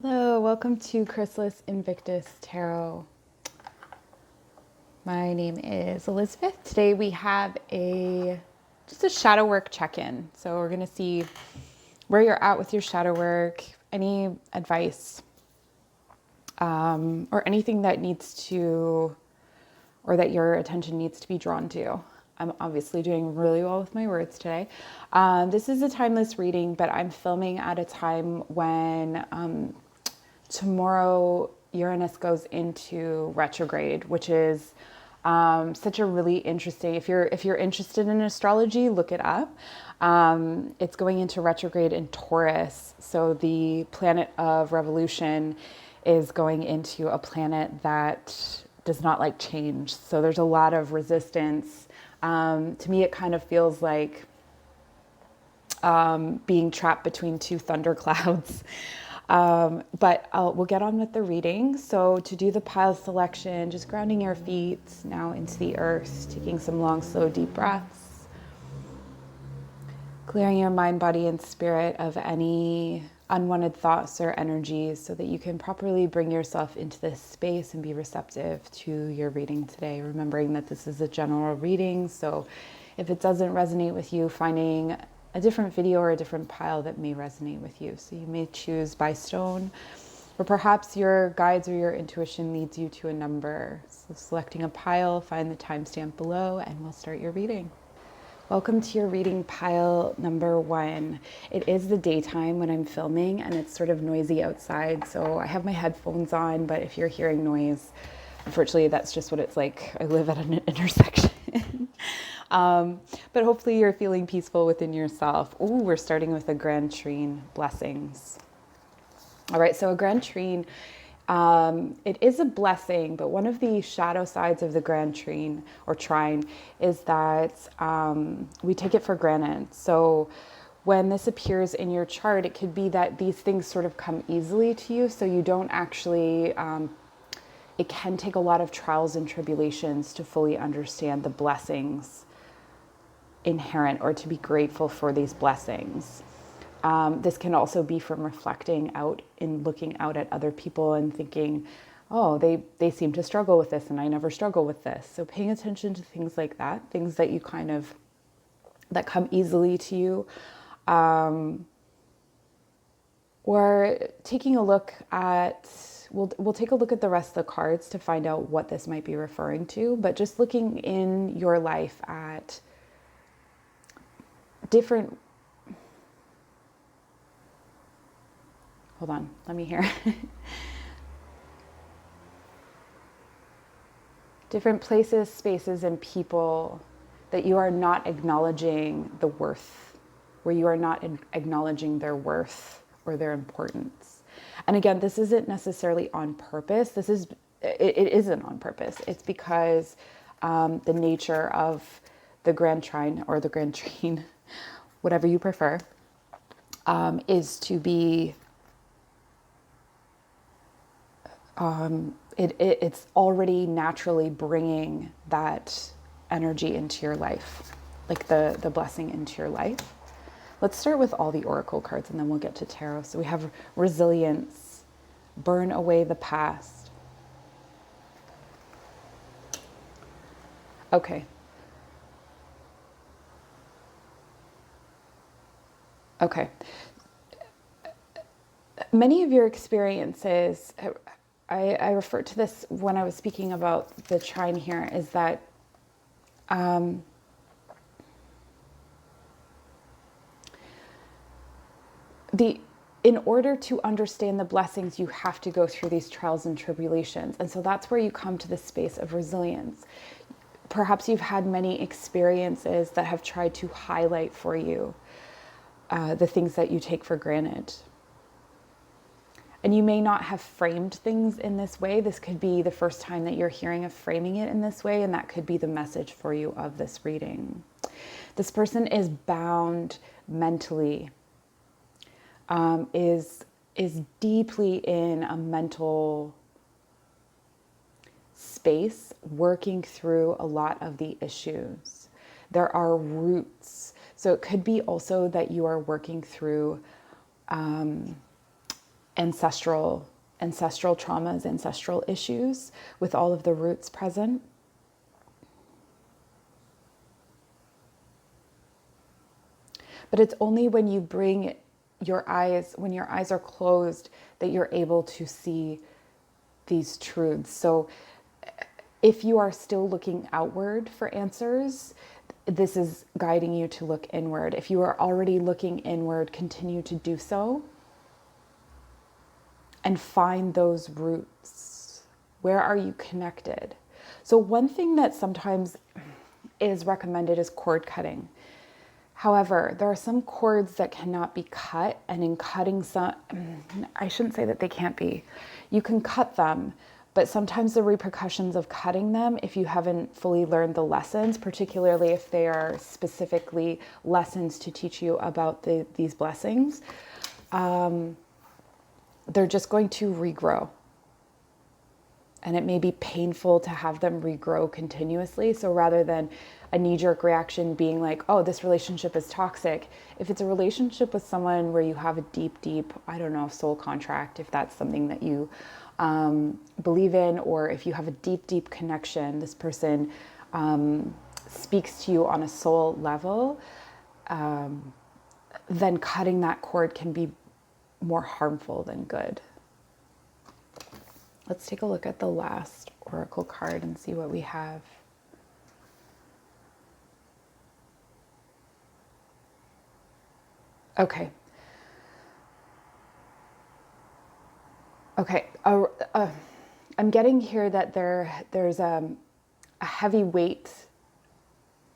Hello, welcome to Chrysalis Invictus Tarot. My name is Elizabeth. Today we have just a shadow work check-in. So we're going to see where you're at with your shadow work, any advice, or anything that or that your attention needs to be drawn to. I'm obviously doing really well with my words today. This is a timeless reading, but I'm filming at a time when tomorrow Uranus goes into retrograde, which is such a really interesting, if you're interested in astrology, look it up. It's going into retrograde in Taurus. So the planet of revolution is going into a planet that does not like change. So there's a lot of resistance. To me, it kind of feels like being trapped between two thunderclouds. But we'll get on with the reading. So to do the pile selection, just grounding your feet now into the earth, taking some long, slow, deep breaths, clearing your mind, body, and spirit of any unwanted thoughts or energies so that you can properly bring yourself into this space and be receptive to your reading today. Remembering that this is a general reading, so if it doesn't resonate with you, finding a different video or a different pile that may resonate with you. So you may choose by stone, or perhaps your guides or your intuition leads you to a number. So selecting a pile, find the timestamp below, and we'll start your reading. Welcome to your reading pile number 1. It is the daytime when I'm filming and it's sort of noisy outside. So I have my headphones on, but if you're hearing noise, unfortunately, that's just what it's like. I live at an intersection. But hopefully you're feeling peaceful within yourself. Ooh, we're starting with a grand trine, blessings. All right, so a grand trine, it is a blessing, but one of the shadow sides of the grand trine or trine is that we take it for granted. So when this appears in your chart, it could be that these things sort of come easily to you, so you don't actually, it can take a lot of trials and tribulations to fully understand the blessings inherent or to be grateful for these blessings. This can also be from reflecting out and looking out at other people and thinking, oh, they seem to struggle with this and I never struggle with this. So paying attention to things like that, things that you that come easily to you, or taking a look at, we'll take a look at the rest of the cards to find out what this might be referring to, but just looking in your life at different, hold on, let me hear. Different places, spaces, and people that you are not acknowledging the worth, where you are not acknowledging their worth or their importance. And again, this isn't necessarily on purpose. It isn't on purpose. It's because the nature of the grand trine or the grand trine, whatever you prefer, is to be, it's already naturally bringing that energy into your life, like the blessing into your life. Let's start with all the oracle cards and then we'll get to tarot. So we have resilience, burn away the past. Okay. Okay. Many of your experiences, I referred to this when I was speaking about the trine here, is that in order to understand the blessings, you have to go through these trials and tribulations. And so that's where you come to the space of resilience. Perhaps you've had many experiences that have tried to highlight for you the things that you take for granted. And you may not have framed things in this way. This could be the first time that you're hearing of framing it in this way, and that could be the message for you of this reading. This person is bound mentally, is deeply in a mental space, working through a lot of the issues. There are roots. So it could be also that you are working through ancestral traumas, ancestral issues with all of the roots present. But it's only when you bring when your eyes are closed, that you're able to see these truths. So if you are still looking outward for answers, this is guiding you to look inward. If you are already looking inward, continue to do so and find those roots. Where are you connected? So one thing that sometimes is recommended is cord cutting. However, there are some cords that cannot be cut, and in cutting some, I shouldn't say that they can't be. You can cut them, but sometimes the repercussions of cutting them, if you haven't fully learned the lessons, particularly if they are specifically lessons to teach you about these blessings, they're just going to regrow. And it may be painful to have them regrow continuously. So rather than a knee-jerk reaction being like, oh, this relationship is toxic, if it's a relationship with someone where you have a deep, I don't know, soul contract, if that's something that you believe in, or if you have a deep connection, this person speaks to you on a soul level, then cutting that cord can be more harmful than good. Let's take a look at the last oracle card and see what we have. Okay. Okay. I'm getting here that there's a heavy weight,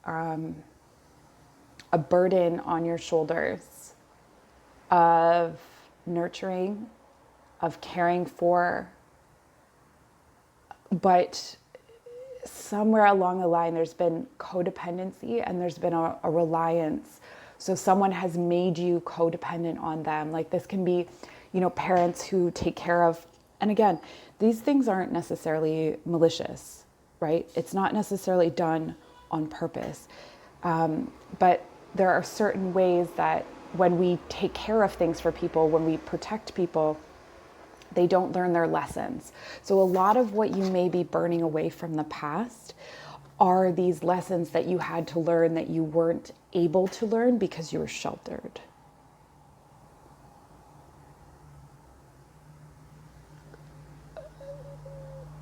a burden on your shoulders of nurturing, of caring for, but somewhere along the line there's been codependency and there's been a reliance. So someone has made you codependent on them. Like this can be, parents who take care of, and again, these things aren't necessarily malicious, right? It's not necessarily done on purpose. But there are certain ways that when we take care of things for people, when we protect people, they don't learn their lessons. So a lot of what you may be burning away from the past are these lessons that you had to learn that you weren't able to learn because you were sheltered.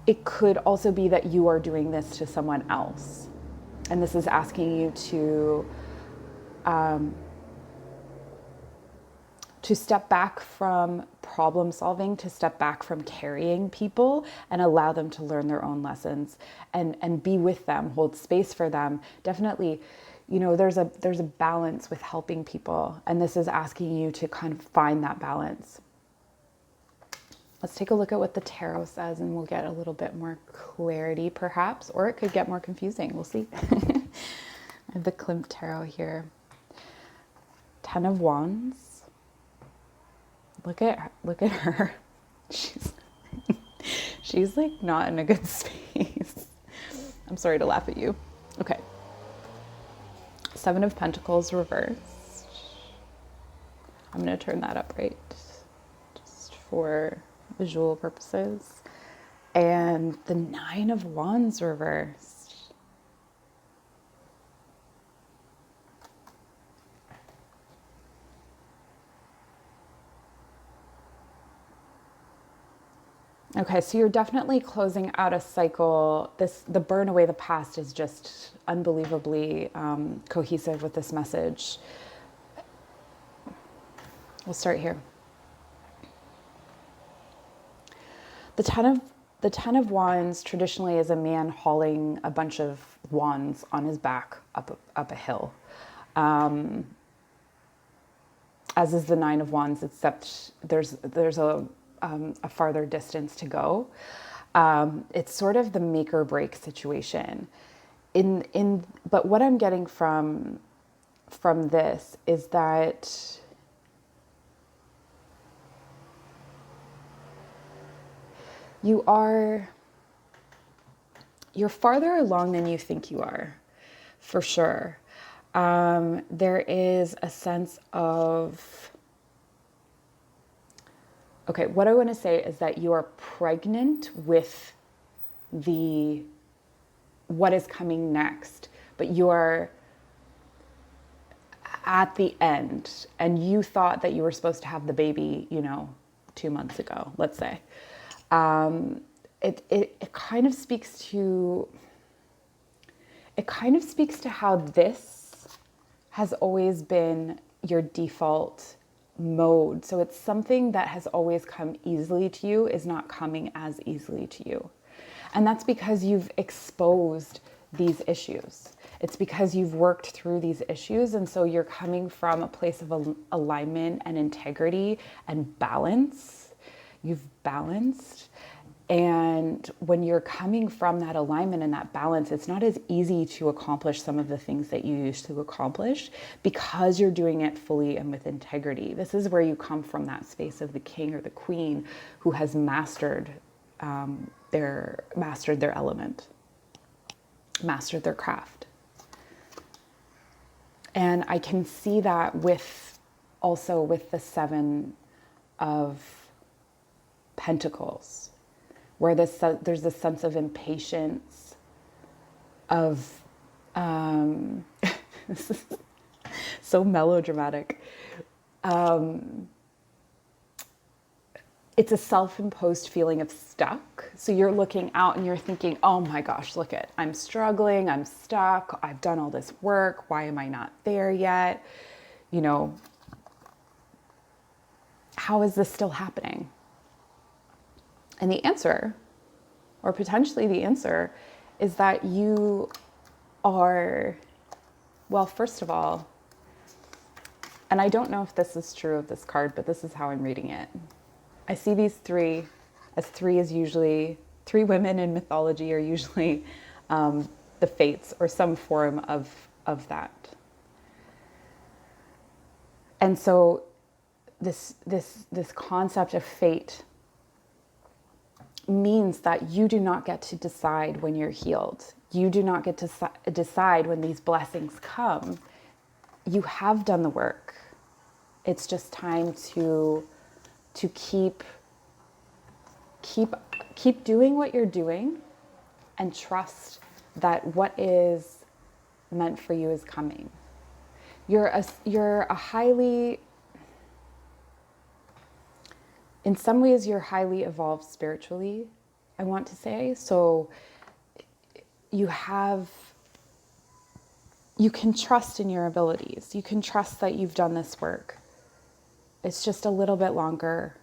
It could also be that you are doing this to someone else. And this is asking you to step back from problem solving, to step back from carrying people and allow them to learn their own lessons and be with them, hold space for them. Definitely, there's a balance with helping people. And this is asking you to kind of find that balance. Let's take a look at what the tarot says and we'll get a little bit more clarity perhaps, or it could get more confusing. We'll see. I have the Kilmt Tarot here. 10 of Wands. Look at her. She's like not in a good space. I'm sorry to laugh at you. Okay. 7 of Pentacles reversed. I'm going to turn that up right just for visual purposes. And the 9 of Wands reversed. Okay, so you're definitely closing out a cycle. The burn away the past is just unbelievably cohesive with this message. We'll start here. The 10 of Wands traditionally is a man hauling a bunch of wands on his back up a hill. As is the 9 of Wands, except there's a farther distance to go. It's sort of the make or break situation. But what I'm getting from this is that you're farther along than you think you are, for sure. There is a sense of Okay, what I want to say is that you are pregnant with what is coming next, but you're at the end, and you thought that you were supposed to have the baby, 2 months ago, let's say. It kind of speaks to how this has always been your default mode. So it's something that has always come easily to you is not coming as easily to you. And that's because you've exposed these issues. It's because you've worked through these issues. And so you're coming from a place of alignment and integrity and balance. You've balanced. And when you're coming from that alignment and that balance, it's not as easy to accomplish some of the things that you used to accomplish because you're doing it fully and with integrity. This is where you come from, that space of the king or the queen who has mastered their element, mastered their craft. And I can see that also with the Seven of Pentacles, where there's a sense of impatience, of, this is so melodramatic. It's a self-imposed feeling of stuck. So you're looking out and you're thinking, oh my gosh, I'm struggling, I'm stuck, I've done all this work, why am I not there yet? How is this still happening? And the answer, or potentially the answer, is that you are, well, first of all, and I don't know if this is true of this card, but this is how I'm reading it. I see these three, as three is usually, three women in mythology are usually the fates or some form of that. And so this concept of fate means that you do not get to decide when you're healed. You do not get to decide when these blessings come. You have done the work. It's just time to keep doing what you're doing and trust that what is meant for you is coming. You're a highly, in some ways, you're highly evolved spiritually, I want to say. So you can trust in your abilities. You can trust that you've done this work. It's just a little bit longer.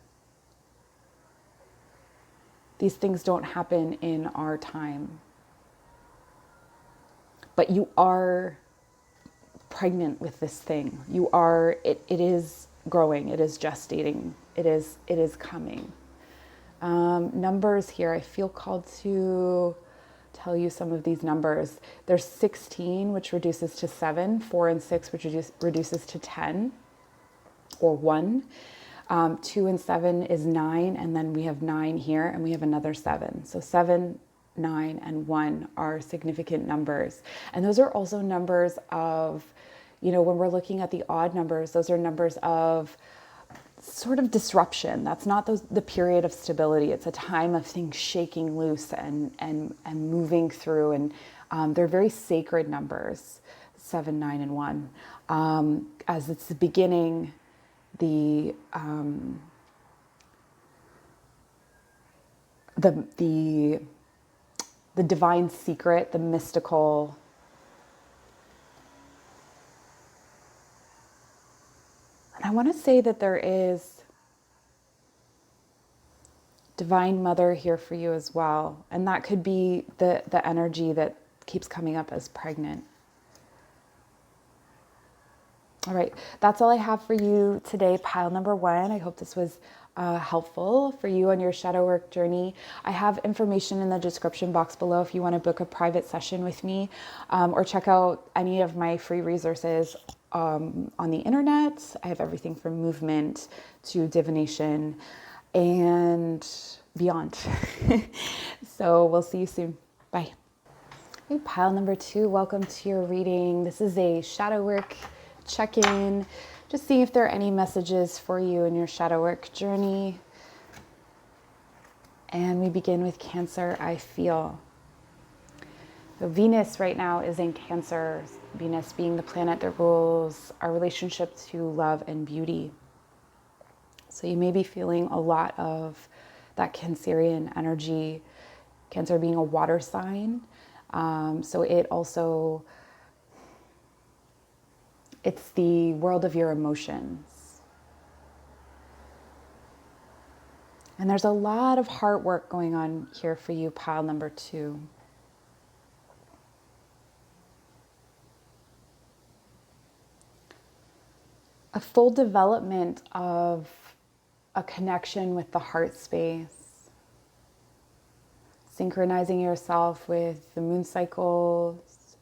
These things don't happen in our time. But you are pregnant with this thing. It is growing, it is gestating, it is coming. Numbers here, I feel called to tell you some of these numbers. There's 16, which reduces to 7, 4 and 6, which reduces to 10 or 1. 2 and 7 is 9, and then we have 9 here, and we have another 7. So 7, 9, and 1 are significant numbers. And those are also numbers of, when we're looking at the odd numbers, those are numbers of sort of disruption. That's not the period of stability. It's a time of things shaking loose and moving through. And they're very sacred numbers, 7, 9, and 1. As it's the beginning, the divine secret, the mystical, and I want to say that there is Divine Mother here for you as well. And that could be the energy that keeps coming up as pregnant. All right, that's all I have for you today, pile number 1. I hope this was helpful for you on your shadow work journey. I have information in the description box below if you want to book a private session with me, or check out any of my free resources on the internet. I have everything from movement to divination and beyond. So we'll see you soon. Bye. Hey, pile number 2, welcome to your reading. This is a shadow work check-in. Just see if there are any messages for you in your shadow work journey. And we begin with Cancer, I feel. So Venus right now is in Cancer, Venus being the planet that rules our relationship to love and beauty. So you may be feeling a lot of that Cancerian energy, Cancer being a water sign. So it's the world of your emotions. And there's a lot of heart work going on here for you, pile number 2. A full development of a connection with the heart space, synchronizing yourself with the moon cycles.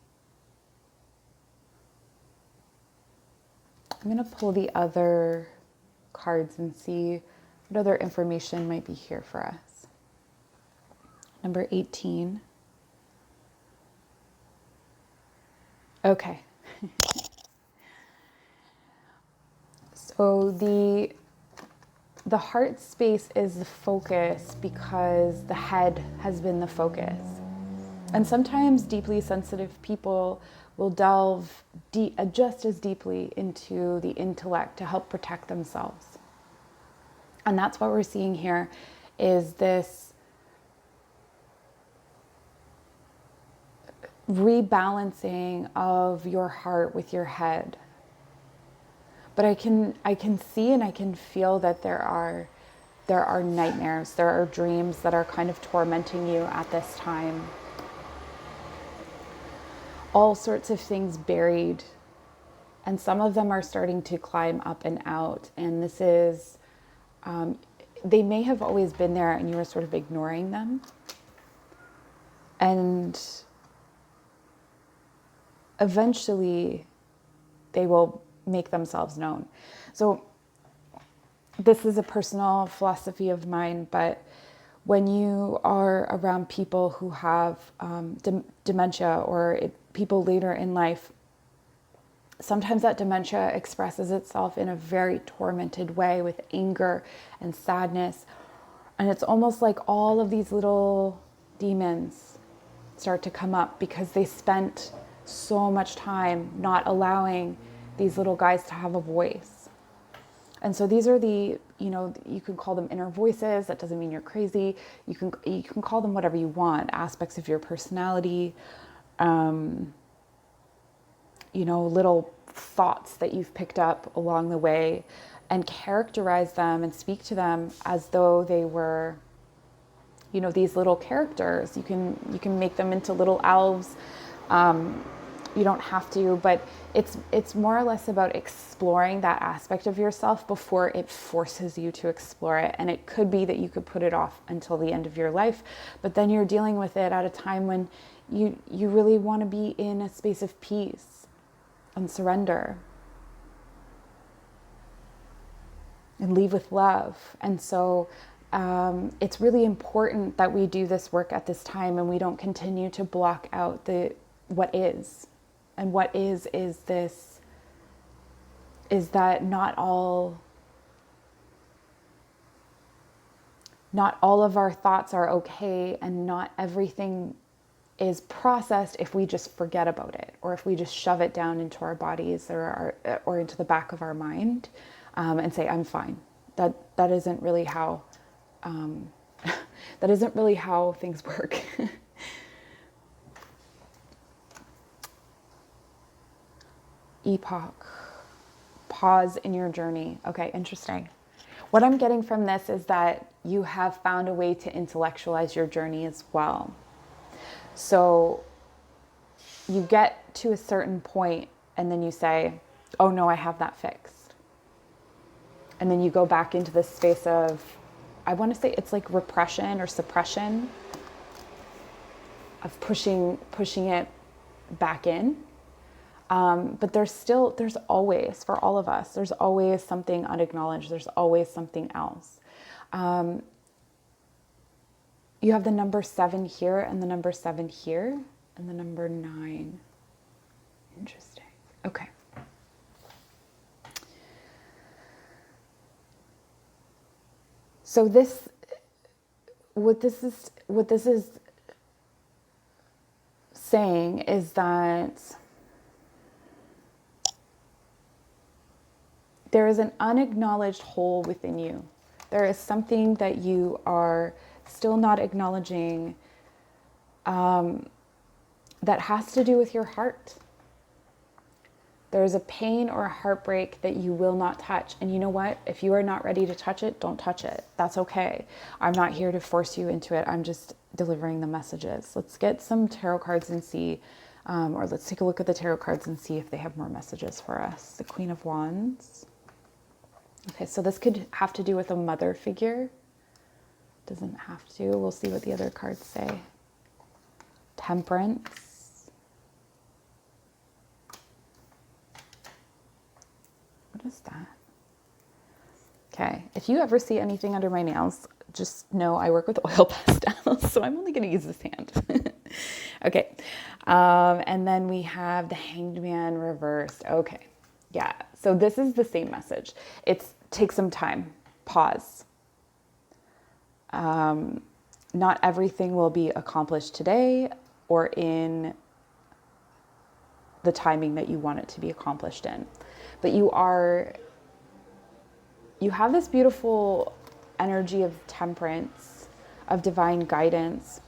I'm going to pull the other cards and see what other information might be here for us. Number 18. Okay. So the heart space is the focus because the head has been the focus. And sometimes deeply sensitive people will delve just as deeply into the intellect to help protect themselves. And that's what we're seeing here is this rebalancing of your heart with your head. But I can see and I can feel that there are nightmares, there are dreams that are kind of tormenting you at this time. All sorts of things buried, and some of them are starting to climb up and out. And this is, they may have always been there and you were sort of ignoring them. And eventually they will make themselves known. So this is a personal philosophy of mine, but when you are around people who have dementia or people later in life, sometimes that dementia expresses itself in a very tormented way with anger and sadness. And it's almost like all of these little demons start to come up because they spent so much time not allowing these little guys to have a voice. And so these are the, you can call them inner voices. That doesn't mean you're crazy. You can call them whatever you want, aspects of your personality, little thoughts that you've picked up along the way, and characterize them and speak to them as though they were, these little characters. You can make them into little elves. You don't have to, but it's more or less about exploring that aspect of yourself before it forces you to explore it. And it could be that you could put it off until the end of your life, but then you're dealing with it at a time when you really want to be in a space of peace and surrender and leave with love. And so it's really important that we do this work at this time and we don't continue to block out what is. And what is that not all of our thoughts are okay, and not everything is processed if we just forget about it, or if we just shove it down into our bodies or into the back of our mind and say, I'm fine. That isn't really how things work. Epoch. Pause in your journey. Okay, interesting. What I'm getting from this is that you have found a way to intellectualize your journey as well. So you get to a certain point and then you say, oh no, I have that fixed. And then you go back into this space of, I want to say it's like repression or suppression of pushing it back in. But there's always, for all of us, there's always something unacknowledged. There's always something else. You have the number 7 here and the number 7 here and the number 9. Interesting. Okay. So what this is saying is that there is an unacknowledged hole within you. There is something that you are still not acknowledging, that has to do with your heart. There's a pain or a heartbreak that you will not touch. And you know what? If you are not ready to touch it, don't touch it. That's okay. I'm not here to force you into it. I'm just delivering the messages. Let's get some tarot cards and see, or let's take a look at the tarot cards and see if they have more messages for us. The Queen of Wands. Okay, so this could have to do with a mother figure. Doesn't have to. We'll see what the other cards say. Temperance. What is that? Okay, if you ever see anything under my nails, just know I work with oil pastels, so I'm only going to use this hand. Okay, and then we have the Hanged Man reversed. Okay, yeah, so this is the same message. It's take some time, pause. Not everything will be accomplished today or in the timing that you want it to be accomplished in. But you have this beautiful energy of temperance, of divine guidance.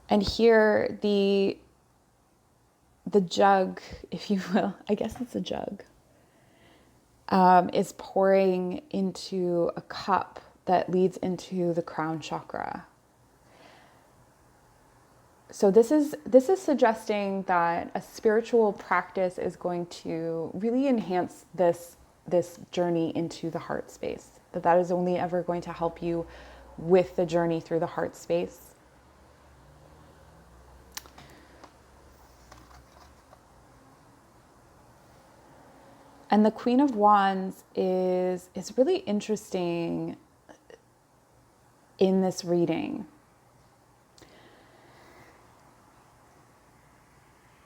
And here the jug, if you will, I guess it's a jug, is pouring into a cup that leads into the crown chakra. So this is suggesting that a spiritual practice is going to really enhance this journey into the heart space. That is only ever going to help you with the journey through the heart space. And the Queen of Wands is really interesting in this reading.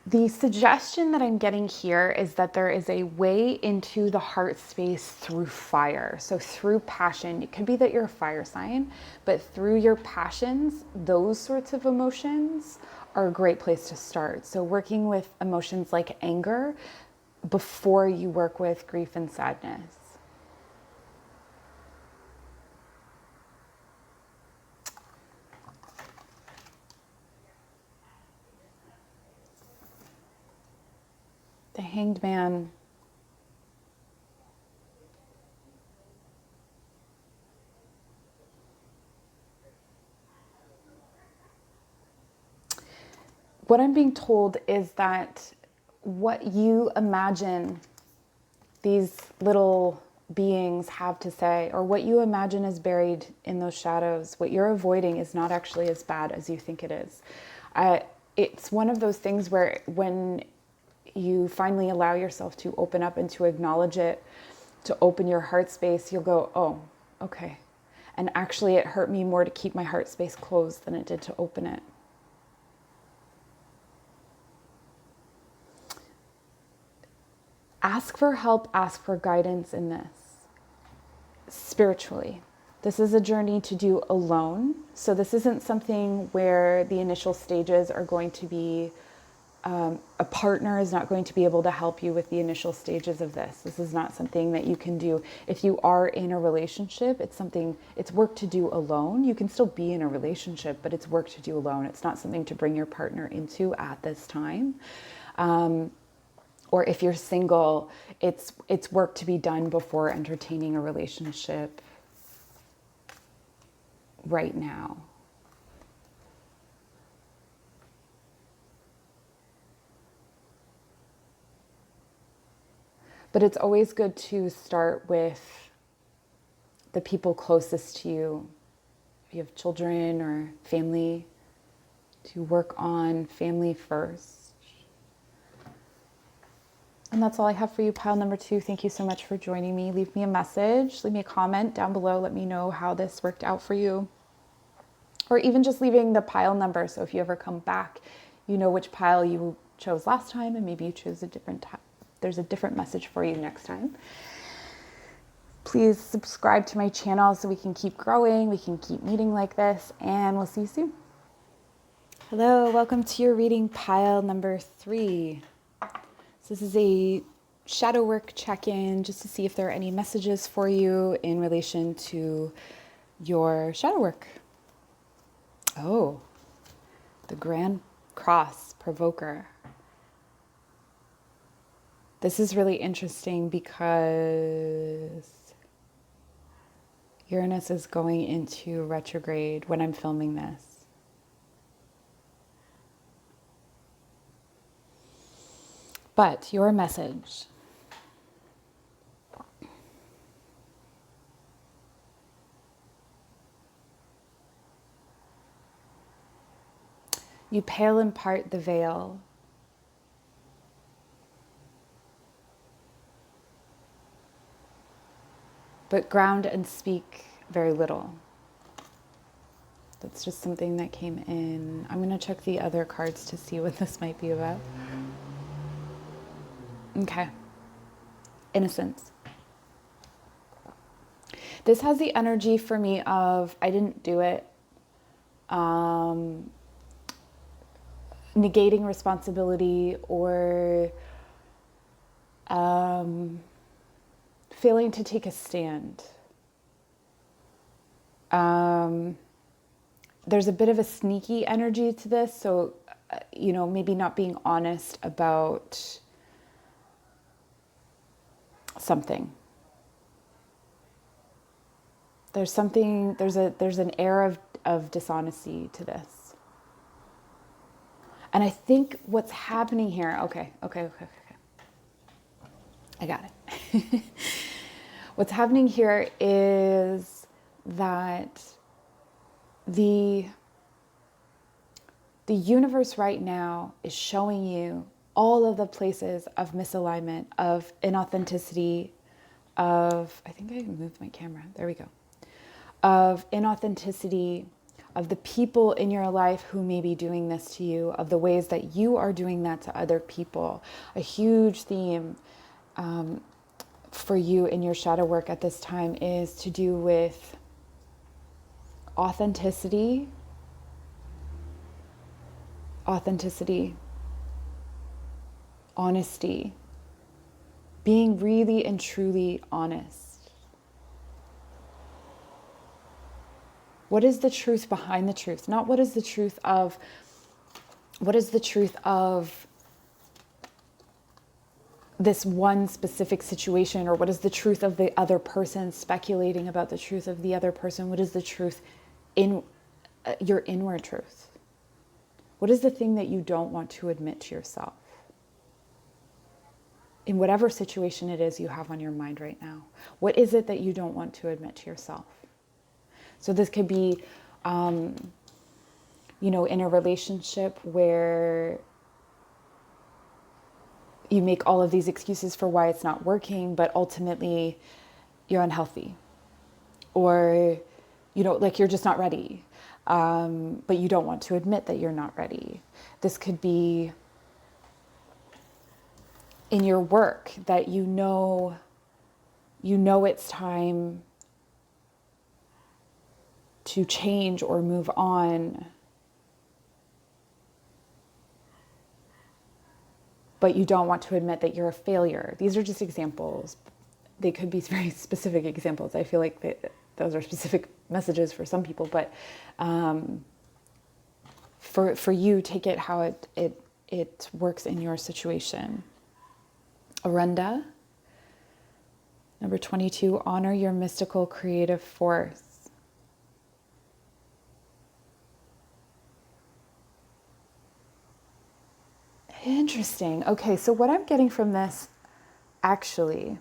The suggestion that I'm getting here is that there is a way into the heart space through fire. So through passion. It could be that you're a fire sign, but through your passions, those sorts of emotions are a great place to start. So working with emotions like anger before you work with grief and sadness. The Hanged Man. What I'm being told is that what you imagine these little beings have to say, or what you imagine is buried in those shadows, what you're avoiding is not actually as bad as you think it is. It's one of those things where when you finally allow yourself to open up and to acknowledge it, to open your heart space, you'll go, oh, okay. And actually it hurt me more to keep my heart space closed than it did to open it. Ask for help, ask for guidance in this. Spiritually. This is a journey to do alone. So this isn't something where the initial stages are going to be, a partner is not going to be able to help you with the initial stages of this. This is not something that you can do. If you are in a relationship, it's work to do alone. You can still be in a relationship, but it's work to do alone. It's not something to bring your partner into at this time. Or if you're single, it's work to be done before entertaining a relationship right now. But it's always good to start with the people closest to you. If you have children or family, to work on family first. And that's all I have for you, pile number 2. Thank you so much for joining me. Leave me a message, leave me a comment down below. Let me know how this worked out for you. Or even just leaving the pile number. So if you ever come back, you know which pile you chose last time, and maybe you chose a different time. There's a different message for you next time. Please subscribe to my channel so we can keep growing, we can keep meeting like this, and we'll see you soon. Hello, welcome to your reading pile number 3. So this is a shadow work check-in just to see if there are any messages for you in relation to your shadow work. Oh, the Grand Cross Provoker. This is really interesting because Uranus is going into retrograde when I'm filming this. But your message. You pale in part the veil. But ground and speak very little. That's just something that came in. I'm going to check the other cards to see what this might be about. Okay. Innocence. This has the energy for me of, I didn't do it. Negating responsibility or failing to take a stand. There's a bit of a sneaky energy to this, so, maybe not being honest about something. There's an air of dishonesty to this. And I think what's happening here, okay. I got it. What's happening here is that the universe right now is showing you all of the places of misalignment, of inauthenticity, I think I moved my camera, there we go, of inauthenticity, of the people in your life who may be doing this to you, of the ways that you are doing that to other people. A huge theme for you in your shadow work at this time is to do with authenticity, honesty, being really and truly honest. What is the truth behind the truth? Not what is the truth of this one specific situation, or what is the truth of the other person, speculating about the truth of the other person. What is the truth in your inward truth? What is the thing that you don't want to admit to yourself? In whatever situation it is you have on your mind right now, what is it that you don't want to admit to yourself? So this could be, in a relationship where you make all of these excuses for why it's not working, but ultimately you're unhealthy, or, you're just not ready. But you don't want to admit that you're not ready. This could be in your work that you know it's time to change or move on, but you don't want to admit that you're a failure. These are just examples. They could be very specific examples. I feel like those are specific messages for some people, but for you, take it how it works in your situation. Arenda, number 22, honor your mystical creative force. Interesting. Okay, so what I'm getting from this, actually,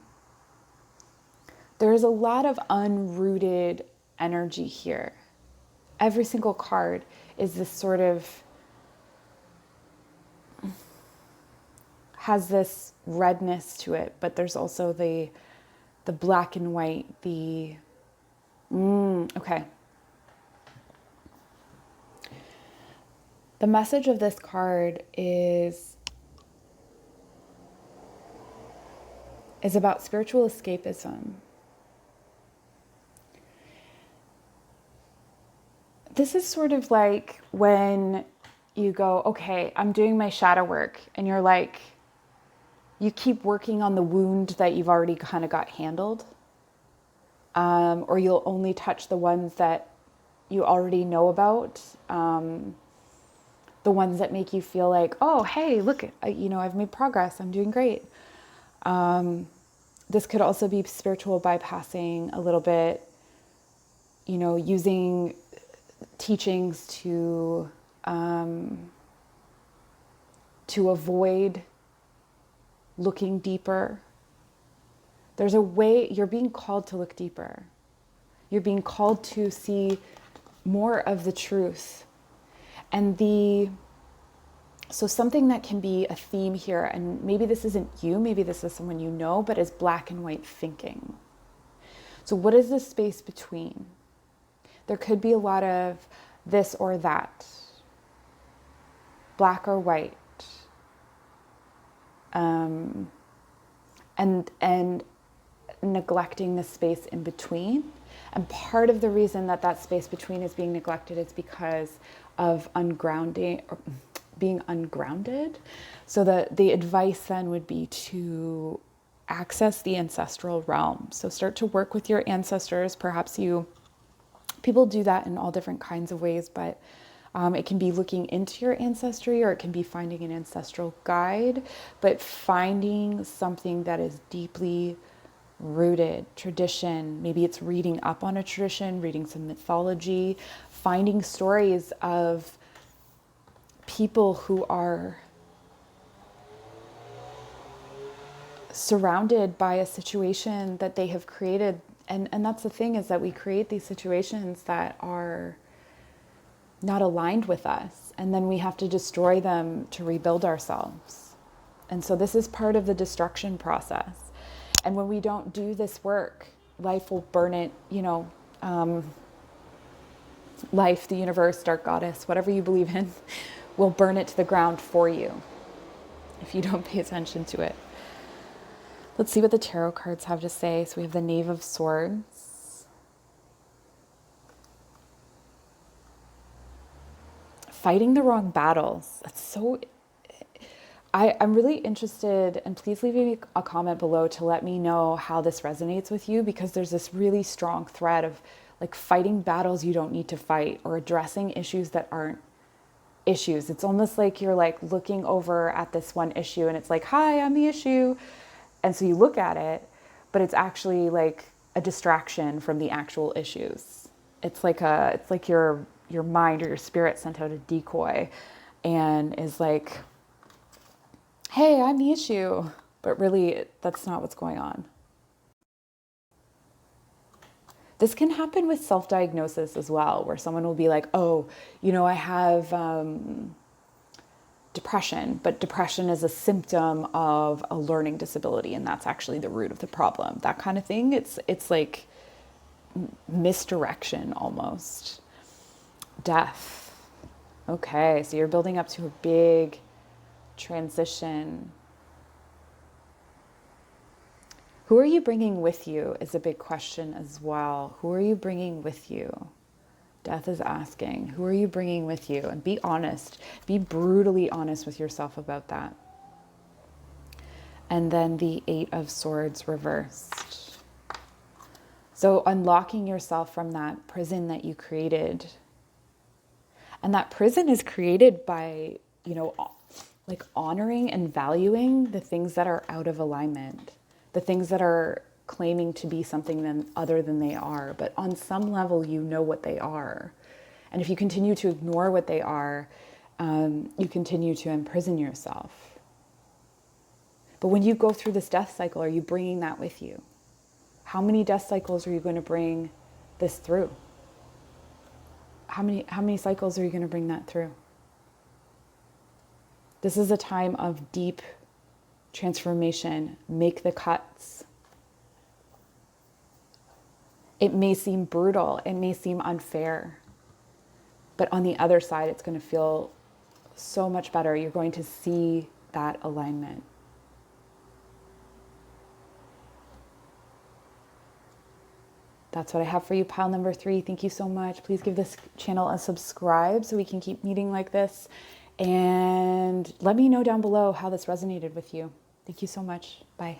there is a lot of unrooted energy here. Every single card is this sort of, has this redness to it, but there's also the black and white, okay. The message of this card is about spiritual escapism. this is sort of like when you go, okay, I'm doing my shadow work, and you're like, you keep working on the wound that you've already kind of got handled. Or you'll only touch the ones that you already know about. The ones that make you feel like, oh, hey, look, I've made progress. I'm doing great. This could also be spiritual bypassing a little bit, using teachings to avoid looking deeper. There's a way you're being called to look deeper. You're being called to see more of the truth. And so something that can be a theme here, and maybe this isn't you, maybe this is someone you know, but is black and white thinking. So what is the space between? There could be a lot of this or that, black or white, and neglecting the space in between. And part of the reason that space between is being neglected is because of ungrounding, or being ungrounded. So the advice then would be to access the ancestral realm. So start to work with your ancestors. Perhaps people do that in all different kinds of ways, but it can be looking into your ancestry, or it can be finding an ancestral guide, but finding something that is deeply rooted, tradition. Maybe it's reading up on a tradition, reading some mythology, finding stories of people who are surrounded by a situation that they have created. And that's the thing, is that we create these situations that are not aligned with us, and then we have to destroy them to rebuild ourselves. And so this is part of the destruction process. And when we don't do this work, life will burn it, life, the universe, dark goddess, whatever you believe in, will burn it to the ground for you if you don't pay attention to it. Let's see what the tarot cards have to say. So we have the Knave of Swords, fighting the wrong battles. That's so... I'm really interested, and please leave me a comment below to let me know how this resonates with you, because there's this really strong thread of like fighting battles you don't need to fight, or addressing issues that aren't issues. It's almost like you're like looking over at this one issue and it's like, hi, I'm the issue. And so you look at it, but it's actually like a distraction from the actual issues. It's like your mind or your spirit sent out a decoy and is like, hey, I'm the issue. But really, that's not what's going on. This can happen with self-diagnosis as well, where someone will be like, oh, I have depression, but depression is a symptom of a learning disability, and that's actually the root of the problem. That kind of thing. It's like misdirection almost. Death. Okay, so you're building up to a big transition. Who are you bringing with you is a big question as well. Who are you bringing with you? Death is asking, who are you bringing with you? And be honest. Be brutally honest with yourself about that. And then the Eight of Swords reversed. So unlocking yourself from that prison that you created. And that prison is created by, like honoring and valuing the things that are out of alignment. The things that are claiming to be something other than they are, but on some level you know what they are. And if you continue to ignore what they are, you continue to imprison yourself. But when you go through this death cycle, are you bringing that with you? How many death cycles are you going to bring this through? How many cycles are you going to bring that through? This is a time of deep transformation. Make the cuts. It may seem brutal. It may seem unfair. But on the other side, it's going to feel so much better. You're going to see that alignment. That's what I have for you, pile number 3. Thank you so much. Please give this channel a subscribe so we can keep meeting like this. And let me know down below how this resonated with you. Thank you so much. Bye.